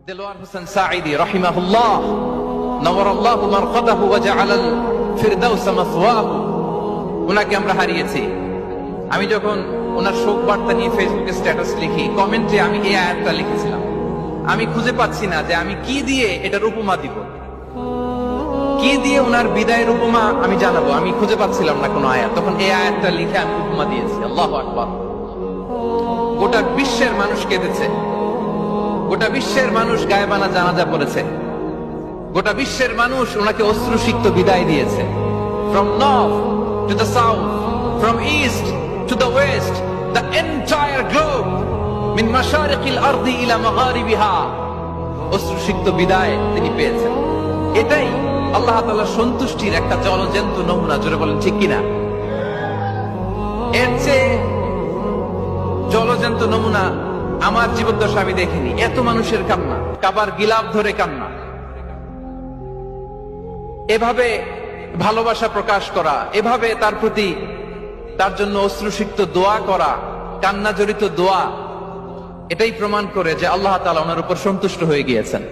দেলোয়ার হোসেন সাঈদী রাহিমাহুল্লাহ নওয়ারাল্লাহু মারকাদাহু ওয়া জাআলাল ফিরদাউস মাসওয়াহু, উনাকে আমরা হারিয়েছি। আমি যখন ওনার শোক বার্তা নিয়ে ফেসবুকে স্ট্যাটাস লিখি, কমেন্টে আমি এই আয়াতটা লিখেছিলাম। আমি খুঁজে পাচ্ছি না যে আমি কি দিয়ে এটার উপমা দিব, কি দিয়ে ওনার বিদায়ের উপমা আমি জানাবো। আমি খুঁজে পাচ্ছিলাম না কোনো আয়াত, তখন এই আয়াতটা লিখে আমি উপমা দিয়েছি। আল্লাহু আকবার। গোটা বিশ্বের মানুষ কেঁদেছে, গোটা বিশ্বের মানুষ গায়েবানা জানাজা পড়েছে, গোটা বিশ্বের মানুষ ওনাকে অশ্রুসিক্ত বিদায় দিয়েছে। From north to the south, from east to the west, the entire globe, min mashariqil ardi ila magharibiha, অশ্রুসিক্ত বিদায় তিনি পেয়েছেন। এটাই আল্লাহ তাআলার সন্তুষ্টির একটা জলজ্যান্ত নমুনা। জোরে বলেন ঠিক কিনা? এর চেয়ে জলজ্যান্ত নমুনা আমার জীবদ্দশা আমি দেখিনি। এত মানুষের কান্না, কাবার গিলাফ ধরে কান্না, এভাবে ভালোবাসা প্রকাশ করা, এভাবে তার প্রতি তার জন্য অশ্রুসিক্ত দোয়া করা, কান্না জড়িত দোয়া, এটাই প্রমাণ করে যে আল্লাহ তাআলা ওনার উপর সন্তুষ্ট হয়ে গিয়েছেন।